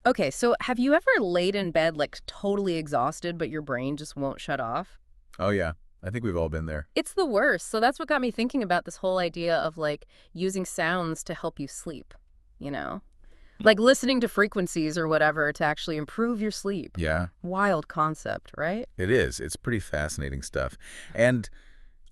Okay, so have you ever laid in bed like totally exhausted, but your brain just won't shut off? Oh, yeah. I think we've all been there. It's the worst. So that's what got me thinking about this whole idea of like using sounds to help you sleep, you know? Like listening to frequencies or whatever to actually improve your sleep. Yeah, Wild concept, right? it is. It's pretty fascinating stuff. And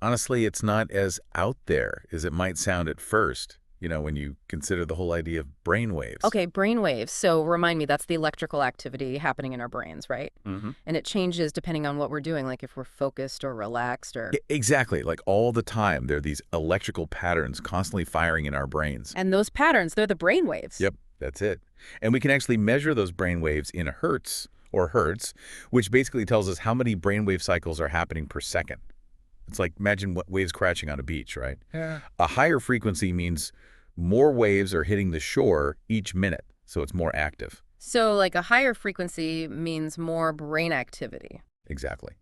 honestly, it's not as out there as it might sound at first, when you consider the whole idea of brainwaves. Okay, brainwaves. So remind me, that's the electrical activity happening in our brains, right? hmm And it changes depending on what we're doing, like if we're focused or relaxed or. Exactly. Like all the time, there are these electrical patterns constantly firing in our brains. And those patterns, they're the brainwaves. Yep, that's it. And we can actually measure those brainwaves in hertz, which basically tells us how many brainwave cycles are happening per second. It's like imagine what waves crashing on a beach, right? Yeah. A higher frequency means more waves are hitting the shore each minute, so it's more active. So, like a higher frequency means more brain activity. Exactly.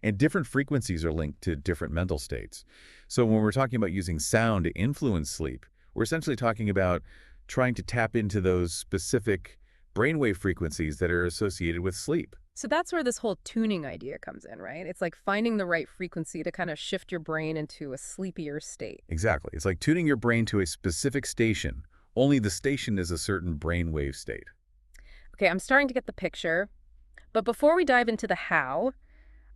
And different frequencies are linked to different mental states. So when we're talking about using sound to influence sleep, we're essentially talking about trying to tap into those specific brainwave frequencies that are associated with sleep. So, that's where this whole tuning idea comes in, right? It's like finding the right frequency to kind of shift your brain into a sleepier state. Exactly. It's like tuning your brain to a specific station, only the station is a certain brainwave state. Okay, I'm starting to get the picture. But before we dive into the how,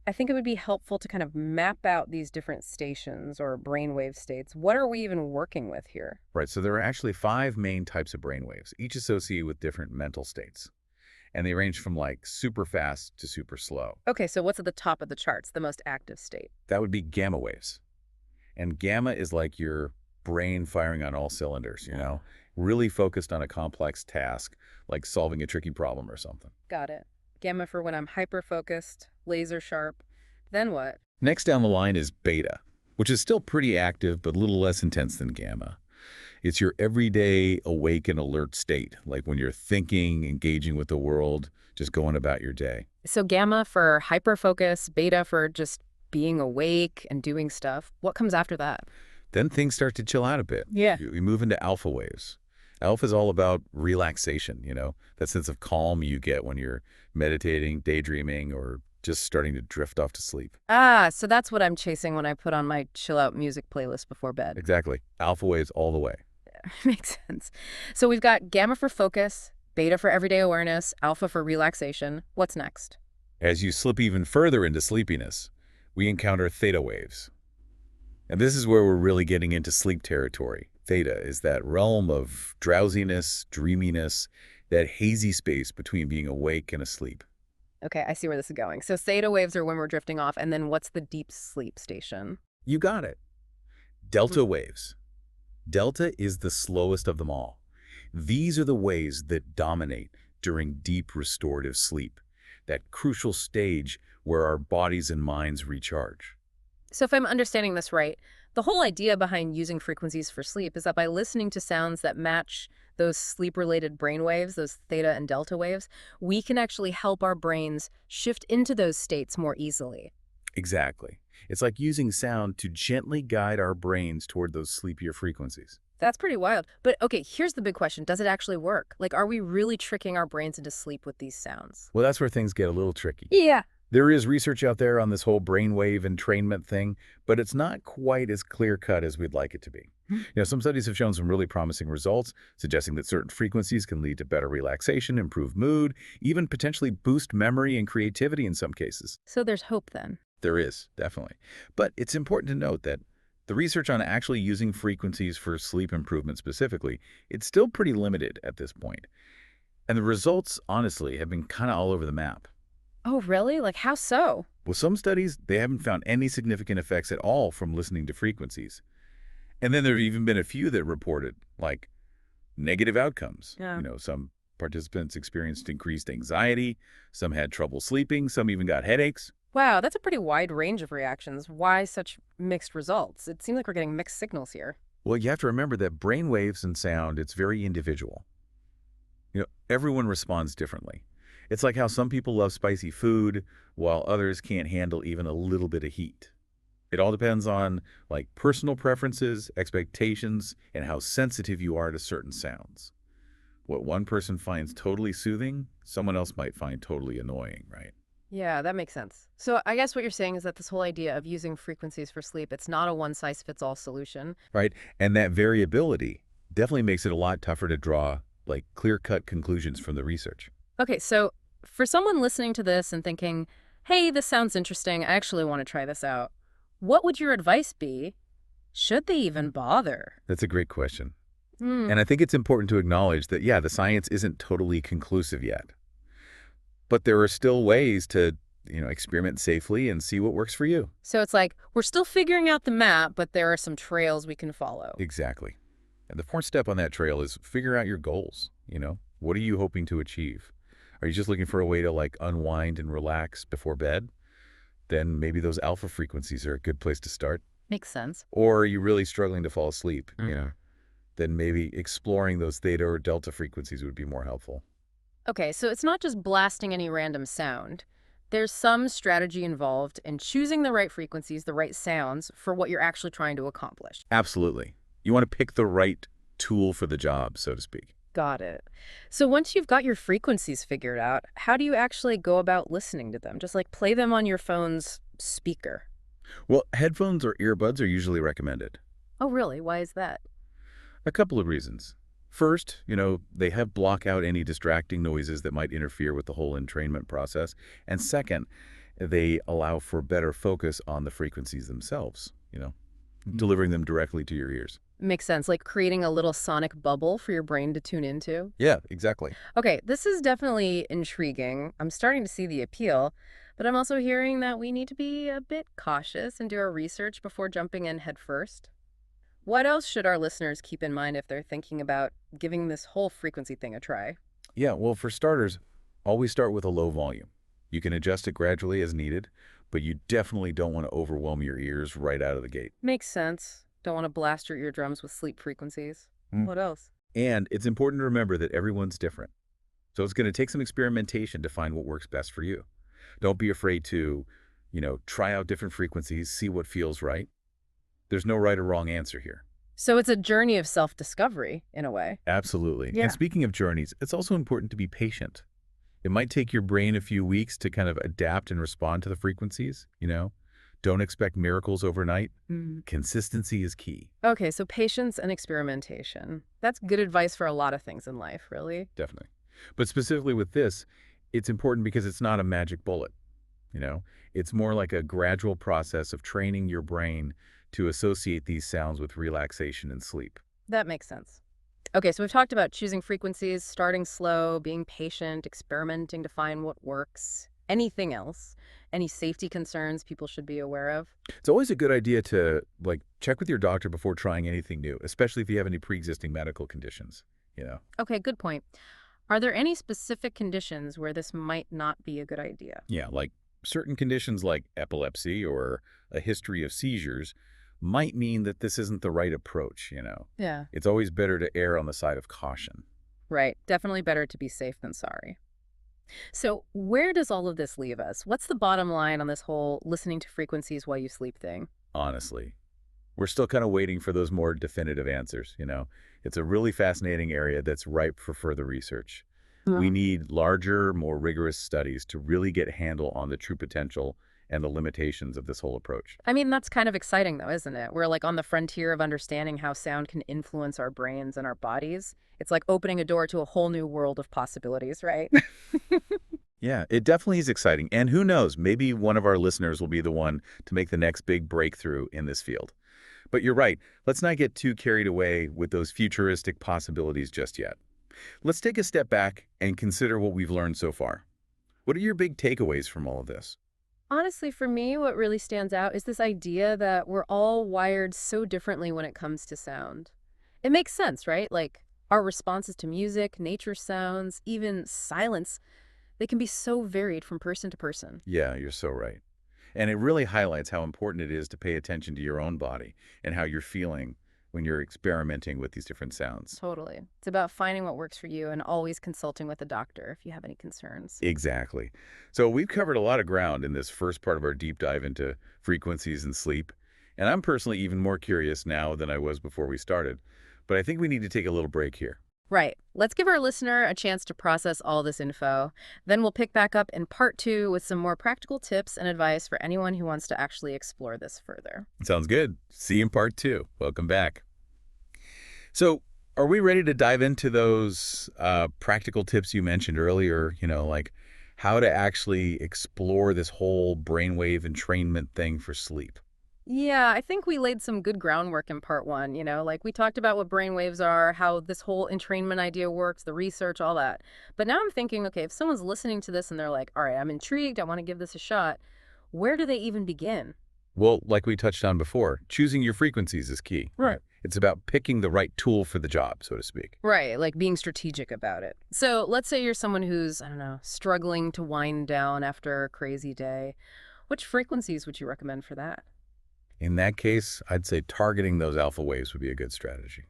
I think it would be helpful to kind of map out these different stations or brainwave states. What are we even working with here? Right, so there are actually five main types of brainwaves, each associated with different mental states. And they range from like super fast to super slow. Okay, so what's at the top of the charts, the most active state? That would be gamma waves. And gamma is like your brain firing on all cylinders, really focused on a complex task, like solving a tricky problem or something. Got it. Gamma for when I'm hyper focused, laser sharp. Then what? Next down the line is beta, which is still pretty active, but a little less intense than gamma. It's your everyday awake and alert state, like when you're thinking, engaging with the world, just going about your day. So gamma for hyper focus, beta for just being awake and doing stuff. What comes after that? Then things start to chill out a bit. Yeah. We move into alpha waves. Alpha is all about relaxation, that sense of calm you get when you're meditating, daydreaming, or just starting to drift off to sleep. Ah, so that's what I'm chasing when I put on my chill out music playlist before bed. Exactly. Alpha waves all the way. Makes sense. So we've got gamma for focus, beta for everyday awareness, alpha for relaxation. What's next? As you slip even further into sleepiness, we encounter theta waves. And this is where we're really getting into sleep territory. Theta is that realm of drowsiness, dreaminess, that hazy space between being awake and asleep. Okay, I see where this is going. So theta waves are when we're drifting off, and then what's the deep sleep station? You got it. Delta waves. Delta is the slowest of them all. These are the waves that dominate during deep restorative sleep, that crucial stage where our bodies and minds recharge. So if I'm understanding this right, the whole idea behind using frequencies for sleep is that by listening to sounds that match those sleep-related brain waves, those theta and delta waves, we can actually help our brains shift into those states more easily. Exactly. It's like using sound to gently guide our brains toward those sleepier frequencies. That's pretty wild. But okay, here's the big question. Does it actually work? Like, are we really tricking our brains into sleep with these sounds? Well, that's where things get a little tricky. Yeah. There is research out there on this whole brainwave entrainment thing, but it's not quite as clear-cut as we'd like it to be. Some studies have shown some really promising results, suggesting that certain frequencies can lead to better relaxation, improve mood, even potentially boost memory and creativity in some cases. So there's hope then. There is, definitely. But it's important to note that the research on actually using frequencies for sleep improvement specifically, it's still pretty limited at this point. And the results, honestly, have been kind of all over the map. Oh, really? Like, how so? With some studies, they haven't found any significant effects at all from listening to frequencies. And then there have even been a few that reported, like, negative outcomes. Yeah. Some participants experienced increased anxiety, some had trouble sleeping, some even got headaches. Wow, that's a pretty wide range of reactions. Why such mixed results? It seems like we're getting mixed signals here. Well, you have to remember that brain waves and sound, it's very individual. Everyone responds differently. It's like how some people love spicy food, while others can't handle even a little bit of heat. It all depends on like personal preferences, expectations, and how sensitive you are to certain sounds. What one person finds totally soothing, someone else might find totally annoying, right? Yeah, that makes sense. So I guess what you're saying is that this whole idea of using frequencies for sleep, it's not a one-size-fits-all solution. Right? And that variability definitely makes it a lot tougher to draw like clear-cut conclusions from the research. Okay, so for someone listening to this and thinking, hey, this sounds interesting, I actually want to try this out, what would your advice be? Should they even bother? That's a great question. Hmm. And I think it's important to acknowledge that, yeah, the science isn't totally conclusive yet, but there are still ways to, experiment safely and see what works for you. So it's like, we're still figuring out the map, but there are some trails we can follow. Exactly. And the fourth step on that trail is figure out your goals. What are you hoping to achieve? Are you just looking for a way to like unwind and relax before bed? Then maybe those alpha frequencies are a good place to start. Makes sense. Or are you really struggling to fall asleep? Mm. Then maybe exploring those theta or delta frequencies would be more helpful. Okay, so it's not just blasting any random sound. There's some strategy involved in choosing the right frequencies, the right sounds for what you're actually trying to accomplish. Absolutely. You want to pick the right tool for the job, so to speak. Got it. So once you've got your frequencies figured out, how do you actually go about listening to them? Just like play them on your phone's speaker. Well, headphones or earbuds are usually recommended. Oh, really? Why is that? A couple of reasons. First, they have block out any distracting noises that might interfere with the whole entrainment process. And second, they allow for better focus on the frequencies themselves, delivering them directly to your ears. Makes sense, like creating a little sonic bubble for your brain to tune into. Yeah, exactly. Okay, this is definitely intriguing. I'm starting to see the appeal, but I'm also hearing that we need to be a bit cautious and do our research before jumping in head first. What else should our listeners keep in mind if they're thinking about giving this whole frequency thing a try? Yeah, well, for starters, always start with a low volume. You can adjust it gradually as needed, but you definitely don't want to overwhelm your ears right out of the gate. Makes sense. Don't want to blast your eardrums with sleep frequencies. Mm. What else? And it's important to remember that everyone's different. So it's going to take some experimentation to find what works best for you. Don't be afraid to, try out different frequencies, see what feels right. There's no right or wrong answer here. So it's a journey of self-discovery, in a way. Absolutely. Yeah. And speaking of journeys, it's also important to be patient. It might take your brain a few weeks to kind of adapt and respond to the frequencies. Don't expect miracles overnight. Mm. Consistency is key. Okay, so patience and experimentation. That's good advice for a lot of things in life, really. Definitely. But specifically with this, it's important because it's not a magic bullet. It's more like a gradual process of training your brain to associate these sounds with relaxation and sleep. That makes sense. Okay, so we've talked about choosing frequencies, starting slow, being patient, experimenting to find what works. Anything else? Any safety concerns people should be aware of? It's always a good idea to check with your doctor before trying anything new, especially if you have any pre-existing medical conditions. Okay, good point. Are there any specific conditions where this might not be a good idea? Yeah, like certain conditions like epilepsy or a history of seizures might mean that this isn't the right approach. Yeah. It's always better to err on the side of caution, Right. Definitely better to be safe than sorry. So, where does all of this leave us? What's the bottom line on this whole listening to frequencies while you sleep thing? honestly. We're still kind of waiting for those more definitive answers. It's a really fascinating area that's ripe for further research. We need larger, more rigorous studies to really get a handle on the true potential and the limitations of this whole approach. I mean, that's kind of exciting, though, isn't it? We're like on the frontier of understanding how sound can influence our brains and our bodies. It's like opening a door to a whole new world of possibilities, right? Yeah, it definitely is exciting. And who knows, maybe one of our listeners will be the one to make the next big breakthrough in this field. But you're right, let's not get too carried away with those futuristic possibilities just yet. Let's take a step back and consider what we've learned so far. What are your big takeaways from all of this? Honestly, for me, what really stands out is this idea that we're all wired so differently when it comes to sound. It makes sense, right? Like our responses to music, nature sounds, even silence, they can be so varied from person to person. Yeah, you're so right. And it really highlights how important it is to pay attention to your own body and how you're feeling when you're experimenting with these different sounds. Totally. It's about finding what works for you and always consulting with a doctor if you have any concerns. Exactly. So we've covered a lot of ground in this first part of our deep dive into frequencies and sleep. And I'm personally even more curious now than I was before we started. But I think we need to take a little break here. Right. Let's give our listener a chance to process all this info. Then we'll pick back up in part two with some more practical tips and advice for anyone who wants to actually explore this further. Sounds good. See you in part 2. Welcome back. So, are we ready to dive into those practical tips you mentioned earlier? Like how to actually explore this whole brainwave entrainment thing for sleep. Yeah, I think we laid some good groundwork in part one, like we talked about what brainwaves are, how this whole entrainment idea works, the research, all that. But now I'm thinking, okay, if someone's listening to this and they're like, all right, I'm intrigued, I want to give this a shot, where do they even begin? Well, like we touched on before, choosing your frequencies is key. Right. It's about picking the right tool for the job, so to speak. Right, like being strategic about it. So let's say you're someone who's, I don't know, struggling to wind down after a crazy day. Which frequencies would you recommend for that? In that case, I'd say targeting those alpha waves would be a good strategy.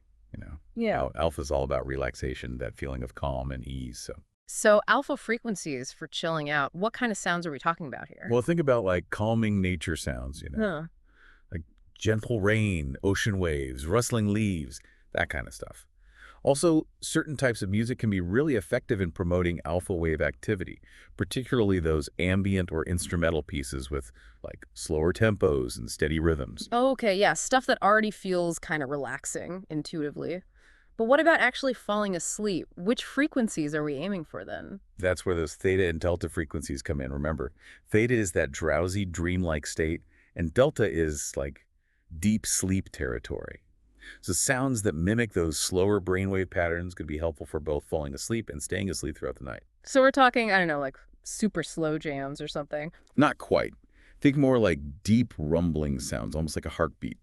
Yeah. Alpha is all about relaxation, that feeling of calm and ease. So alpha frequencies for chilling out, what kind of sounds are we talking about here? Well, think about like calming nature sounds, Huh. like gentle rain, ocean waves, rustling leaves, that kind of stuff. Also, certain types of music can be really effective in promoting alpha wave activity, particularly those ambient or instrumental pieces with like slower tempos and steady rhythms. Okay, yeah, stuff that already feels kind of relaxing intuitively. But what about actually falling asleep? Which frequencies are we aiming for then? That's where those theta and delta frequencies come in. Remember, theta is that drowsy, dreamlike state, and delta is like deep sleep territory. So sounds that mimic those slower brainwave patterns could be helpful for both falling asleep and staying asleep throughout the night. So we're talking, I don't know, like super slow jams or something. Not quite. Think more like deep rumbling sounds, almost like a heartbeat.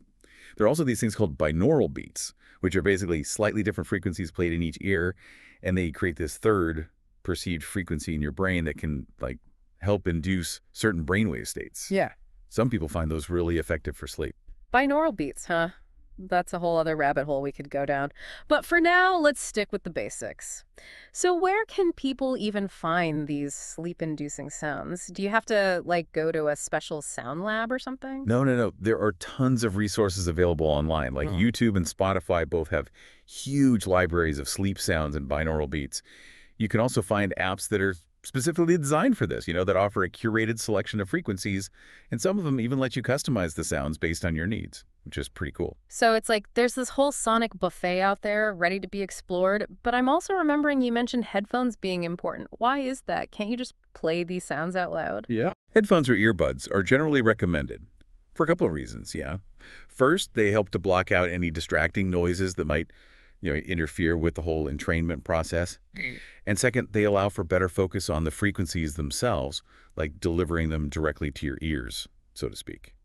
There are also these things called binaural beats, which are basically slightly different frequencies played in each ear, and they create this third perceived frequency in your brain that can like help induce certain brainwave states. Yeah. Some people find those really effective for sleep. Binaural beats, huh? That's a whole other rabbit hole we could go down. But for now, let's stick with the basics. So where can people even find these sleep-inducing sounds? Do you have to, like, go to a special sound lab or something? No, no, no. There are tons of resources available online. Like Hmm. YouTube and Spotify both have huge libraries of sleep sounds and binaural beats. You can also find apps that are specifically designed for this, that offer a curated selection of frequencies, and some of them even let you customize the sounds based on your needs, which is pretty cool. So it's like there's this whole sonic buffet out there ready to be explored, but I'm also remembering you mentioned headphones being important. Why is that? Can't you just play these sounds out loud? Yeah. Headphones or earbuds are generally recommended for a couple of reasons, yeah. First, they help to block out any distracting noises that might interfere with the whole entrainment process. And second, they allow for better focus on the frequencies themselves, like delivering them directly to your ears, so to speak.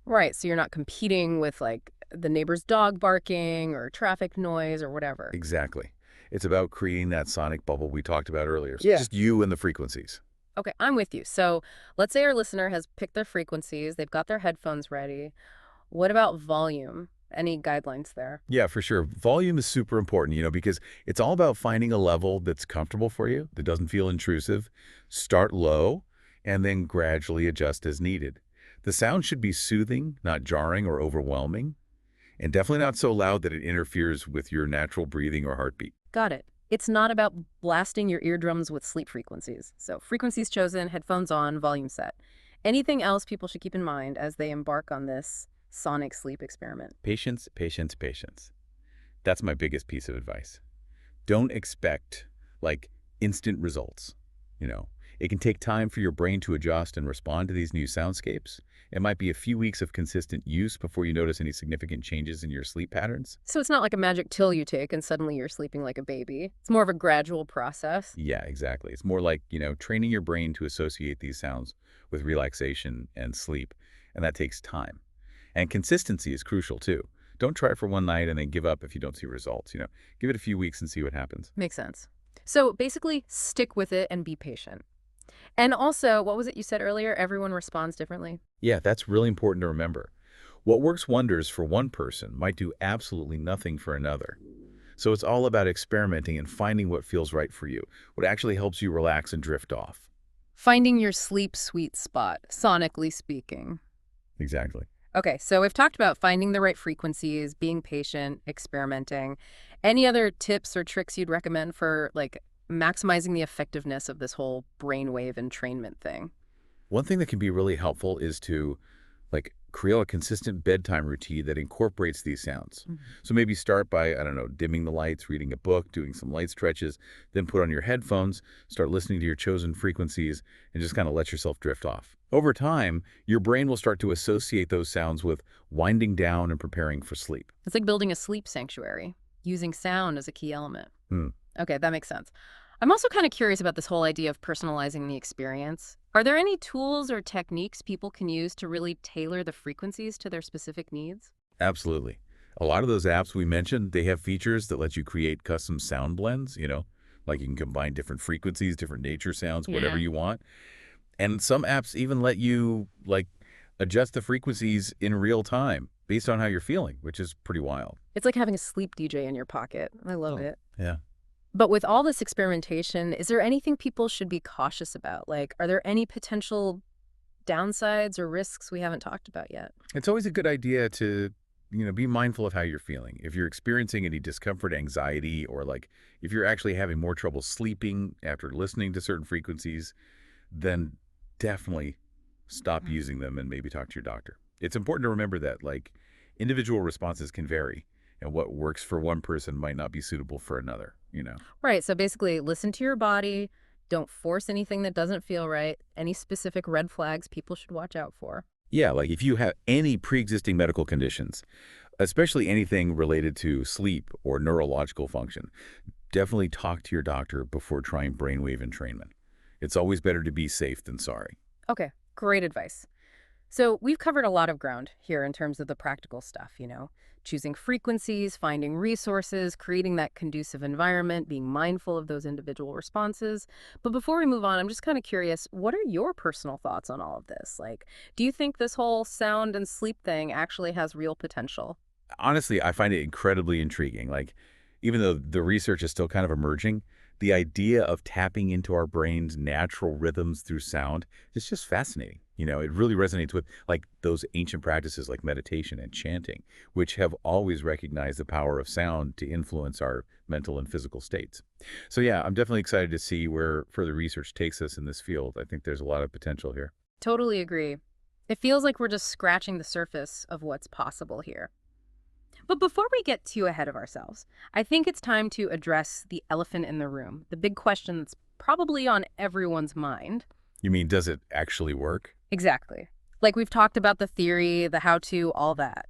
Right, so you're not competing with like the neighbor's dog barking or traffic noise or whatever. Exactly. It's about creating that sonic bubble we talked about earlier. So Yeah. just you and the frequencies. Okay, I'm with you. So let's say our listener has picked their frequencies, they've got their headphones ready. What about volume? Any guidelines there? Yeah, for sure. Volume is super important, because it's all about finding a level that's comfortable for you, that doesn't feel intrusive. Start low, and then gradually adjust as needed. The sound should be soothing, not jarring or overwhelming, and definitely not so loud that it interferes with your natural breathing or heartbeat. Got it. It's not about blasting your eardrums with sleep frequencies. So frequencies chosen, headphones on, volume set. Anything else people should keep in mind as they embark on this sonic sleep experiment? Patience, patience, patience. That's my biggest piece of advice. Don't expect, like, instant results, you know. It can take time for your brain to adjust and respond to these new soundscapes. It might be a few weeks of consistent use before you notice any significant changes in your sleep patterns. So it's not like a magic pill you take and suddenly you're sleeping like a baby. It's more of a gradual process. Yeah, exactly. It's more like, training your brain to associate these sounds with relaxation and sleep, and that takes time. And consistency is crucial too. Don't try it for one night and then give up if you don't see results. Give it a few weeks and see what happens. Makes sense. So basically, stick with it and be patient. And also, what was it you said earlier? Everyone responds differently. Yeah, that's really important to remember. What works wonders for one person might do absolutely nothing for another. So it's all about experimenting and finding what feels right for you, what actually helps you relax and drift off. Finding your sleep sweet spot, sonically speaking. Exactly. Okay, so we've talked about finding the right frequencies, being patient, experimenting. Any other tips or tricks you'd recommend for like maximizing the effectiveness of this whole brainwave entrainment thing? One thing that can be really helpful is to create a consistent bedtime routine that incorporates these sounds. Mhm. So maybe start by, I don't know, dimming the lights, reading a book, doing some light stretches, then put on your headphones, start listening to your chosen frequencies, and just kind of let yourself drift off. Over time, your brain will start to associate those sounds with winding down and preparing for sleep. It's like building a sleep sanctuary, using sound as a key element. Hmm. Okay, that makes sense. I'm also kind of curious about this whole idea of personalizing the experience. Are there any tools or techniques people can use to really tailor the frequencies to their specific needs? Absolutely. A lot of those apps we mentioned, they have features that let you create custom sound blends, like you can combine different frequencies, different nature sounds, whatever Yeah. you want. And some apps even let you adjust the frequencies in real time based on how you're feeling, which is pretty wild. It's like having a sleep DJ in your pocket. I love Oh, it. yeah. But with all this experimentation, is there anything people should be cautious about? Like, are there any potential downsides or risks we haven't talked about yet? It's always a good idea to, be mindful of how you're feeling. If you're experiencing any discomfort, anxiety, or if you're actually having more trouble sleeping after listening to certain frequencies, then definitely stop Mm. using them and maybe talk to your doctor. It's important to remember that individual responses can vary and what works for one person might not be suitable for another. Right. So basically, listen to your body. Don't force anything that doesn't feel right. Any specific red flags people should watch out for. Yeah, like if you have any pre-existing medical conditions, especially anything related to sleep or neurological function, definitely talk to your doctor before trying brainwave entrainment. It's always better to be safe than sorry. Okay, great advice. So we've covered a lot of ground here in terms of the practical stuff, choosing frequencies, finding resources, creating that conducive environment, being mindful of those individual responses. But before we move on, I'm just kind of curious, what are your personal thoughts on all of this? Like, do you think this whole sound and sleep thing actually has real potential? Honestly, I find it incredibly intriguing. Even though the research is still kind of emerging, the idea of tapping into our brain's natural rhythms through sound is just fascinating. It really resonates with those ancient practices like meditation and chanting, which have always recognized the power of sound to influence our mental and physical states. So yeah, I'm definitely excited to see where further research takes us in this field. I think there's a lot of potential here. Totally agree. It feels like we're just scratching the surface of what's possible here. But before we get too ahead of ourselves, I think it's time to address the elephant in the room, the big question that's probably on everyone's mind. You mean, does it actually work? Exactly. Like we've talked about the theory, the how to, all that.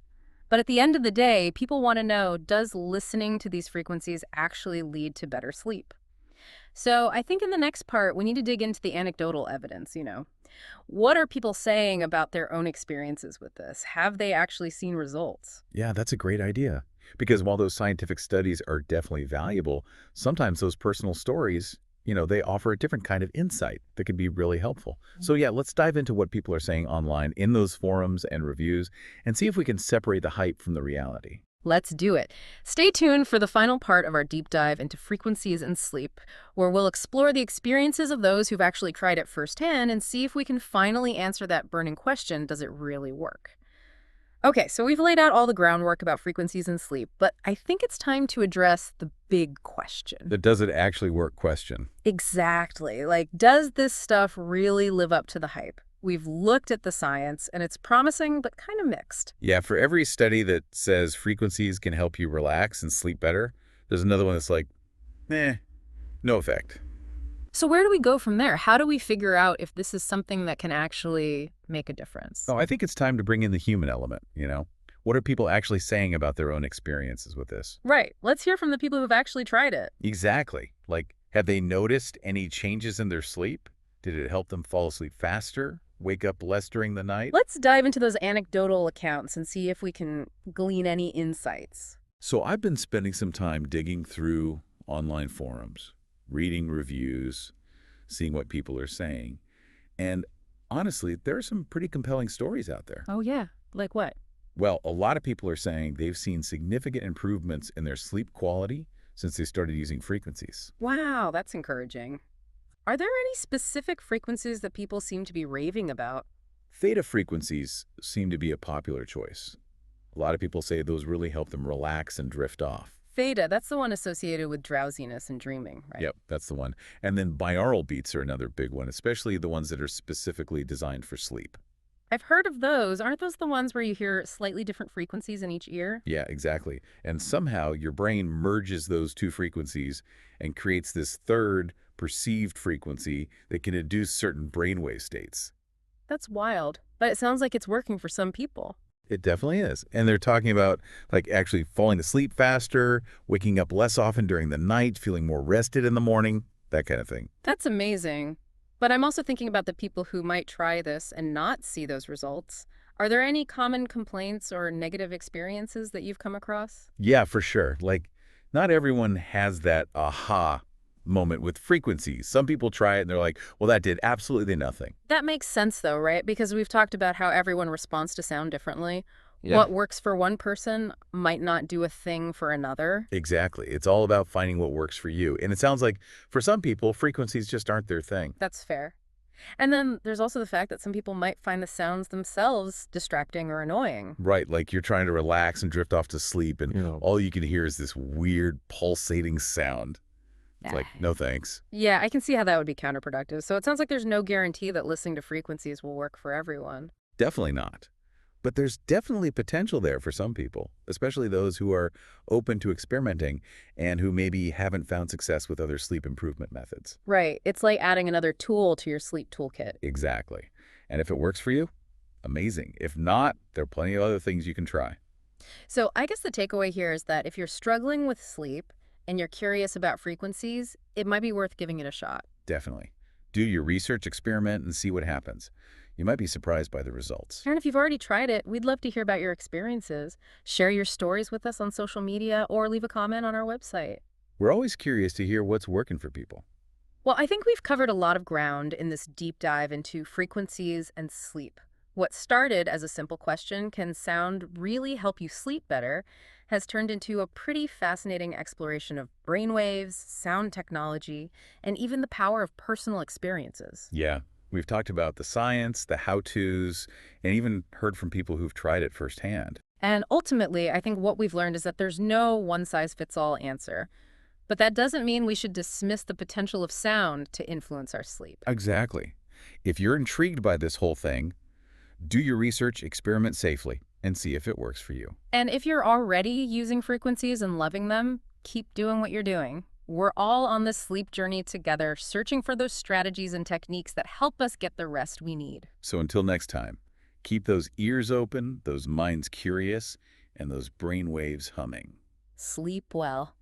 But at the end of the day, people want to know, does listening to these frequencies actually lead to better sleep? So I think in the next part, we need to dig into the anecdotal evidence. What are people saying about their own experiences with this? Have they actually seen results? Yeah, that's a great idea. Because while those scientific studies are definitely valuable, sometimes those personal stories, they offer a different kind of insight that can be really helpful. So yeah, let's dive into what people are saying online in those forums and reviews and see if we can separate the hype from the reality. Let's do it. Stay tuned for the final part of our deep dive into frequencies and sleep, where we'll explore the experiences of those who've actually tried it firsthand and see if we can finally answer that burning question, does it really work? Okay, so we've laid out all the groundwork about frequencies and sleep, but I think it's time to address the big question. The does it actually work question. Exactly. Like, does this stuff really live up to the hype? We've looked at the science, and it's promising, but kind of mixed. Yeah, for every study that says frequencies can help you relax and sleep better, there's another one that's like, eh, no effect. So where do we go from there? How do we figure out if this is something that can actually make a difference? Oh, I think it's time to bring in the human element. What are people actually saying about their own experiences with this? Right. Let's hear from the people who've actually tried it. Exactly. Have they noticed any changes in their sleep? Did it help them fall asleep faster? Wake up less during the night? Let's dive into those anecdotal accounts and see if we can glean any insights. So I've been spending some time digging through online forums, reading reviews, seeing what people are saying. And honestly, there are some pretty compelling stories out there. Oh, yeah. Like what? Well, a lot of people are saying they've seen significant improvements in their sleep quality since they started using frequencies. Wow, that's encouraging. Are there any specific frequencies that people seem to be raving about? Theta frequencies seem to be a popular choice. A lot of people say those really help them relax and drift off. Theta, that's the one associated with drowsiness and dreaming, right? Yep, that's the one. And then binaural beats are another big one, especially the ones that are specifically designed for sleep. I've heard of those. Aren't those the ones where you hear slightly different frequencies in each ear? Yeah, exactly. And somehow your brain merges those two frequencies and creates this third perceived frequency that can induce certain brainwave states. That's wild. But it sounds like it's working for some people. It definitely is. And they're talking about like actually falling asleep faster, waking up less often during the night, feeling more rested in the morning, that kind of thing. That's amazing. But I'm also thinking about the people who might try this and not see those results. Are there any common complaints or negative experiences that you've come across? Yeah, for sure. Like, not everyone has that aha moment with frequencies. Some people try it and they're like, well, that did absolutely nothing. That makes sense, though, right? Because we've talked about how everyone responds to sound differently. Yeah. What works for one person might not do a thing for another. Exactly. It's all about finding what works for you. And it sounds like for some people, frequencies just aren't their thing. That's fair. And then there's also the fact that some people might find the sounds themselves distracting or annoying. Right, like you're trying to relax and drift off to sleep, and all you can hear is this weird pulsating sound. It's like, no thanks. Yeah, I can see how that would be counterproductive. So it sounds like there's no guarantee that listening to frequencies will work for everyone. Definitely not. But there's definitely potential there for some people, especially those who are open to experimenting and who maybe haven't found success with other sleep improvement methods. Right. It's like adding another tool to your sleep toolkit. Exactly. And if it works for you, amazing. If not, there are plenty of other things you can try. So I guess the takeaway here is that if you're struggling with sleep and you're curious about frequencies, it might be worth giving it a shot. Definitely. Do your research, experiment, and see what happens. You might be surprised by the results. And if you've already tried it, we'd love to hear about your experiences. Share your stories with us on social media or leave a comment on our website. We're always curious to hear what's working for people. Well, I think we've covered a lot of ground in this deep dive into frequencies and sleep. What started as a simple question, can sound really help you sleep better, has turned into a pretty fascinating exploration of brainwaves, sound technology, and even the power of personal experiences. Yeah, we've talked about the science, the how-tos, and even heard from people who've tried it firsthand. And ultimately, I think what we've learned is that there's no one-size-fits-all answer. But that doesn't mean we should dismiss the potential of sound to influence our sleep. Exactly. If you're intrigued by this whole thing, do your research, experiment safely, and see if it works for you. And if you're already using frequencies and loving them, keep doing what you're doing. We're all on this sleep journey together, searching for those strategies and techniques that help us get the rest we need. So until next time, keep those ears open, those minds curious, and those brain waves humming. Sleep well.